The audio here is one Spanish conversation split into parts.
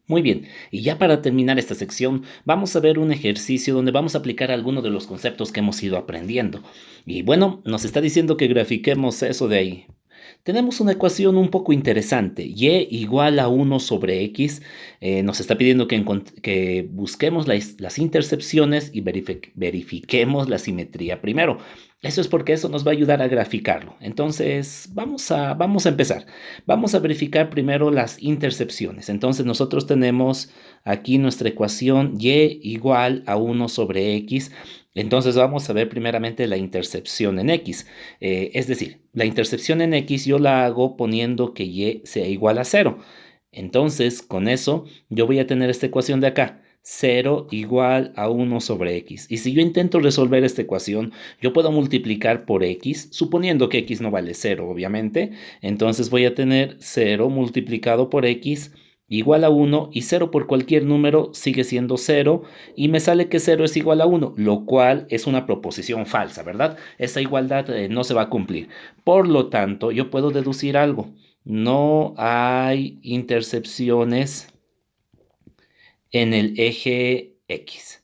Muy bien, y ya para terminar esta sección, vamos a ver un ejercicio donde vamos a aplicar algunos de los conceptos que hemos ido aprendiendo. Y bueno, nos está diciendo que grafiquemos eso de ahí. Tenemos una ecuación un poco interesante, y igual a 1 sobre x. Nos está pidiendo que busquemos las intercepciones y verifiquemos la simetría primero. Eso es porque eso nos va a ayudar a graficarlo. Entonces, vamos a empezar. Vamos a verificar primero las intercepciones. Entonces, nosotros tenemos aquí nuestra ecuación y igual a 1 sobre x. Entonces vamos a ver primeramente la intercepción en x. Es decir, la intercepción en x yo la hago poniendo que y sea igual a 0. Entonces, con eso yo voy a tener esta ecuación de acá. 0 igual a 1 sobre x. Y si yo intento resolver esta ecuación, yo puedo multiplicar por x, suponiendo que x no vale 0, obviamente. Entonces voy a tener 0 multiplicado por x igual a 1, y 0 por cualquier número sigue siendo 0, y me sale que 0 es igual a 1, lo cual es una proposición falsa, ¿verdad? Esa igualdad no se va a cumplir. Por lo tanto, yo puedo deducir algo. No hay intercepciones en el eje X.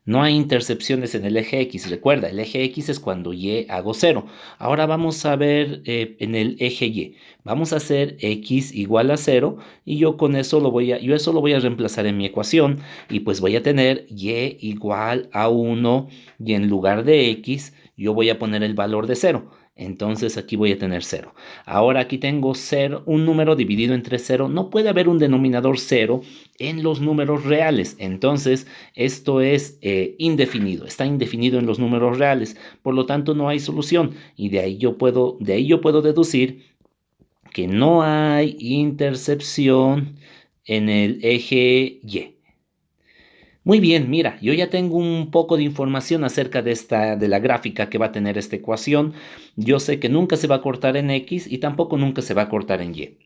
No hay intercepciones en el eje X. Recuerda, el eje X es cuando Y hago 0. Ahora vamos a ver en el eje Y. Vamos a hacer X igual a 0, y yo con eso eso lo voy a reemplazar en mi ecuación, y pues voy a tener Y igual a 1, y en lugar de X yo voy a poner el valor de 0. Entonces aquí voy a tener 0. Ahora aquí tengo 0, un número dividido entre 0. No puede haber un denominador 0 en los números reales. Entonces esto es indefinido, está indefinido en los números reales. Por lo tanto no hay solución, y de ahí yo puedo deducir que no hay intercepción en el eje Y. Muy bien, mira, yo ya tengo un poco de información acerca de la gráfica que va a tener esta ecuación. Yo sé que nunca se va a cortar en X y tampoco nunca se va a cortar en Y.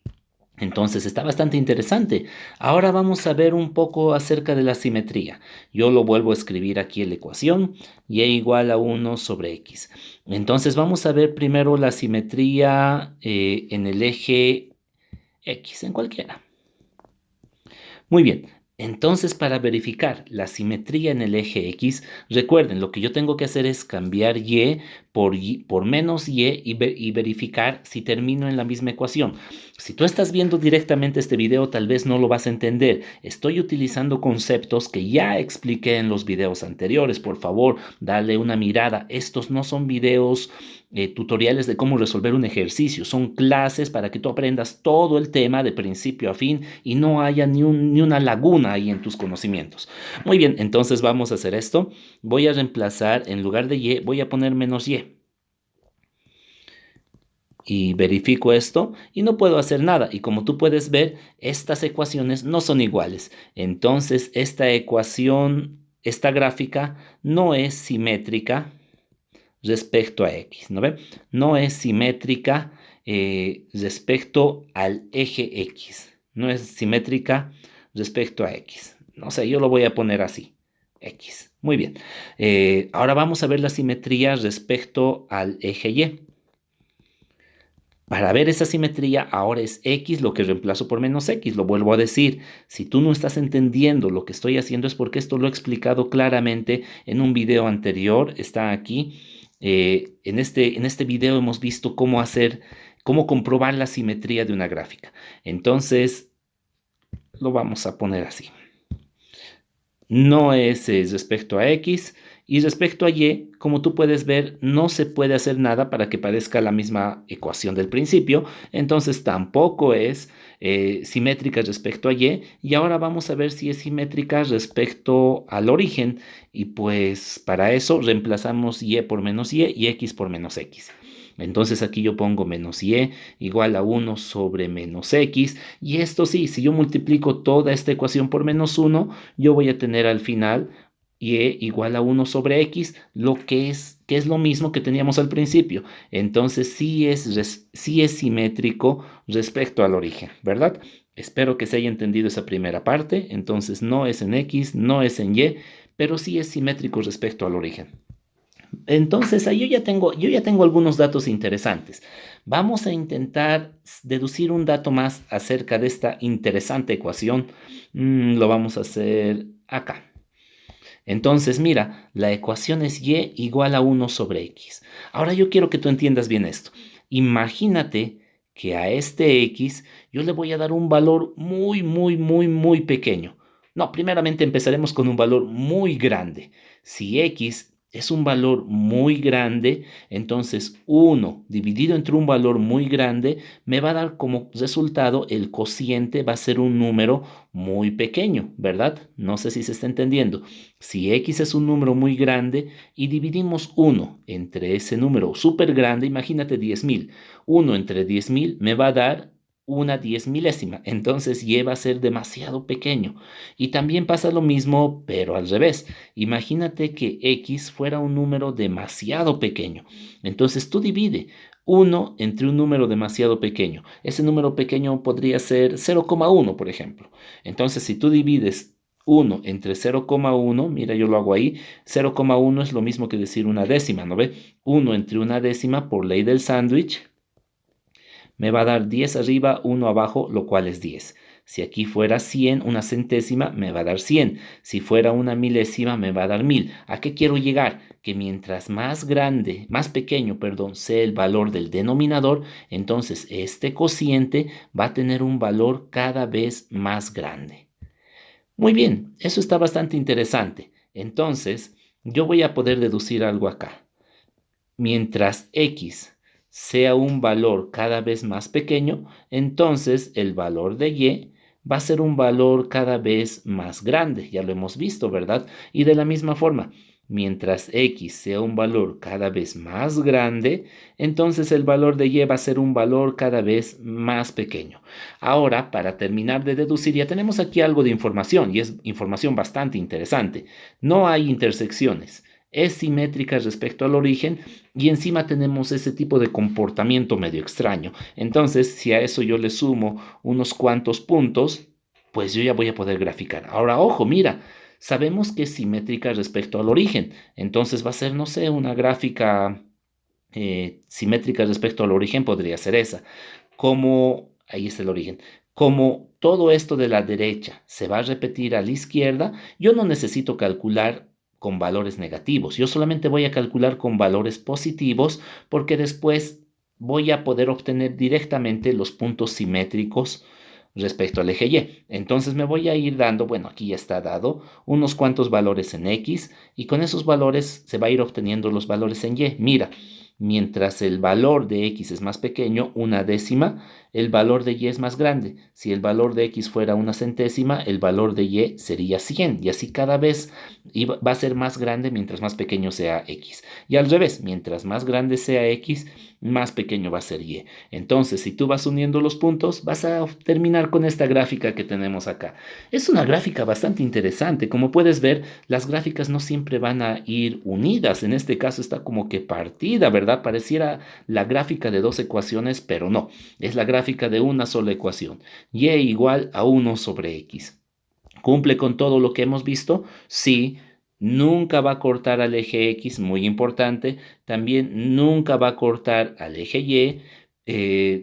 Entonces está bastante interesante. Ahora vamos a ver un poco acerca de la simetría. Yo lo vuelvo a escribir aquí en la ecuación, y igual a 1 sobre x. Entonces vamos a ver primero la simetría en el eje x, en cualquiera. Muy bien, entonces para verificar la simetría en el eje X, recuerden, lo que yo tengo que hacer es cambiar por menos y verificar si termino en la misma ecuación. Si tú estás viendo directamente este video, tal vez no lo vas a entender. Estoy utilizando conceptos que ya expliqué en los videos anteriores. Por favor, dale una mirada. Estos no son videos tutoriales de cómo resolver un ejercicio. Son clases para que tú aprendas todo el tema de principio a fin y no haya ni una laguna ahí en tus conocimientos. Muy bien, entonces vamos a hacer esto. Voy a reemplazar, en lugar de y, voy a poner menos y. Y verifico esto y no puedo hacer nada. Y como tú puedes ver, estas ecuaciones no son iguales. Entonces, esta gráfica no es simétrica respecto a X, ¿no ve? No es simétrica respecto al eje X. No es simétrica respecto a X. No sé, yo lo voy a poner así. X. Muy bien. Ahora vamos a ver la simetría respecto al eje Y. Para ver esa simetría, ahora es X lo que reemplazo por menos X. Lo vuelvo a decir. Si tú no estás entendiendo lo que estoy haciendo, es porque esto lo he explicado claramente en un video anterior. Está aquí. En este video hemos visto cómo comprobar la simetría de una gráfica. Entonces, lo vamos a poner así. No es respecto a X. Y respecto a Y, como tú puedes ver, no se puede hacer nada para que parezca la misma ecuación del principio. Entonces tampoco es simétrica respecto a Y. Y ahora vamos a ver si es simétrica respecto al origen. Y pues para eso reemplazamos Y por menos y X por menos X. Entonces aquí yo pongo menos y igual a 1 sobre menos x. Y esto sí, si yo multiplico toda esta ecuación por menos 1, yo voy a tener al final y igual a 1 sobre x, que es lo mismo que teníamos al principio. Entonces sí es simétrico respecto al origen, ¿verdad? Espero que se haya entendido esa primera parte. Entonces no es en x, no es en y, pero sí es simétrico respecto al origen. Entonces ahí yo ya tengo algunos datos interesantes. Vamos a intentar deducir un dato más acerca de esta interesante ecuación. Lo vamos a hacer acá. Entonces, mira, la ecuación es y igual a 1 sobre x. Ahora yo quiero que tú entiendas bien esto. Imagínate que a este x yo le voy a dar un valor muy pequeño. No, primeramente empezaremos con un valor muy grande. Si x es un valor muy grande, entonces 1 dividido entre un valor muy grande me va a dar como resultado el cociente va a ser un número muy pequeño, ¿verdad? No sé si se está entendiendo. Si x es un número muy grande y dividimos 1 entre ese número súper grande, imagínate 10.000. 1 entre 10.000 me va a dar una 10.000ª. Entonces y va a ser demasiado pequeño. Y también pasa lo mismo, pero al revés. Imagínate que x fuera un número demasiado pequeño. Entonces tú divide 1 entre un número demasiado pequeño. Ese número pequeño podría ser 0,1, por ejemplo. Entonces, si tú divides 1 entre 0,1, mira, yo lo hago ahí, 0,1 es lo mismo que decir una décima, ¿no ve? 1 entre una décima por ley del sándwich me va a dar 10 arriba, 1 abajo, lo cual es 10. Si aquí fuera 100, una centésima, me va a dar 100. Si fuera una milésima, me va a dar 1000. ¿A qué quiero llegar? Que mientras más grande, más pequeño, perdón, sea el valor del denominador, entonces este cociente va a tener un valor cada vez más grande. Muy bien, eso está bastante interesante. Entonces, yo voy a poder deducir algo acá. Mientras x sea un valor cada vez más pequeño, entonces el valor de y va a ser un valor cada vez más grande. Ya lo hemos visto, ¿verdad? Y de la misma forma, mientras x sea un valor cada vez más grande, entonces el valor de y va a ser un valor cada vez más pequeño. Ahora, para terminar de deducir, ya tenemos aquí algo de información y es información bastante interesante. No hay intersecciones. Es simétrica respecto al origen y encima tenemos ese tipo de comportamiento medio extraño. Entonces, si a eso yo le sumo unos cuantos puntos, pues yo ya voy a poder graficar. Ahora, ojo, mira, sabemos que es simétrica respecto al origen. Entonces va a ser, no sé, una gráfica simétrica respecto al origen podría ser esa. Como, ahí está el origen. Como todo esto de la derecha se va a repetir a la izquierda, yo no necesito calcular con valores negativos. Yo solamente voy a calcular con valores positivos porque después voy a poder obtener directamente los puntos simétricos respecto al eje Y. Entonces me voy a ir dando, bueno, aquí ya está dado, unos cuantos valores en X y con esos valores se va a ir obteniendo los valores en Y. Mira, mientras el valor de X es más pequeño, una décima, el valor de Y es más grande. Si el valor de X fuera una centésima, el valor de Y sería 100 y así cada vez va a ser más grande mientras más pequeño sea X. Y al revés, mientras más grande sea X, más pequeño va a ser Y. Entonces, si tú vas uniendo los puntos, vas a terminar con esta gráfica que tenemos acá. Es una gráfica bastante interesante. Como puedes ver, las gráficas no siempre van a ir unidas. En este caso está como que partida, ¿verdad? Pareciera la gráfica de dos ecuaciones, pero no. Es la gráfica de una sola ecuación. Y igual a 1 sobre X. ¿Cumple con todo lo que hemos visto? Sí. Nunca va a cortar al eje X, muy importante. También nunca va a cortar al eje Y.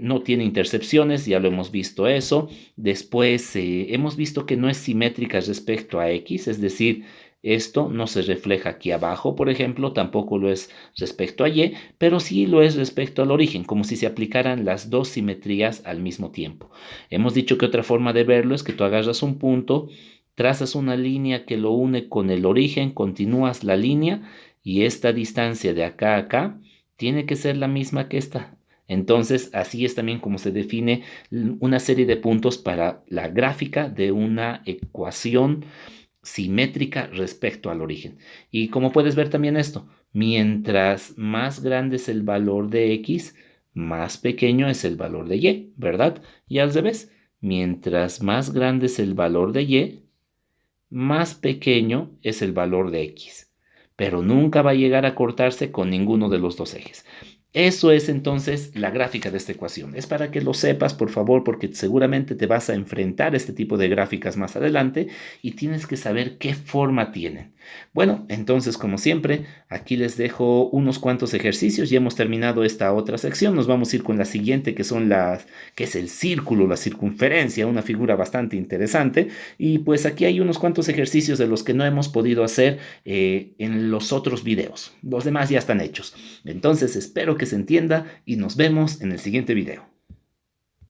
No tiene intercepciones, ya lo hemos visto eso. Después hemos visto que no es simétrica respecto a X, es decir, esto no se refleja aquí abajo, por ejemplo, tampoco lo es respecto a Y, pero sí lo es respecto al origen, como si se aplicaran las dos simetrías al mismo tiempo. Hemos dicho que otra forma de verlo es que tú agarras un punto, trazas una línea que lo une con el origen, continúas la línea y esta distancia de acá a acá tiene que ser la misma que esta. Entonces, así es también como se define una serie de puntos para la gráfica de una ecuación simétrica respecto al origen. Y como puedes ver también esto, mientras más grande es el valor de X, más pequeño es el valor de Y, ¿verdad? Y al revés, mientras más grande es el valor de Y, más pequeño es el valor de X. Pero nunca va a llegar a cortarse con ninguno de los dos ejes. Eso es entonces la gráfica de esta ecuación. Es para que lo sepas, por favor, porque seguramente te vas a enfrentar a este tipo de gráficas más adelante y tienes que saber qué forma tienen. Bueno, entonces como siempre, aquí les dejo unos cuantos ejercicios. Ya hemos terminado esta otra sección. Nos vamos a ir con la siguiente, que es el círculo, la circunferencia, una figura bastante interesante. Y pues aquí hay unos cuantos ejercicios de los que no hemos podido hacer en los otros videos. Los demás ya están hechos. Entonces espero que se entienda y nos vemos en el siguiente video.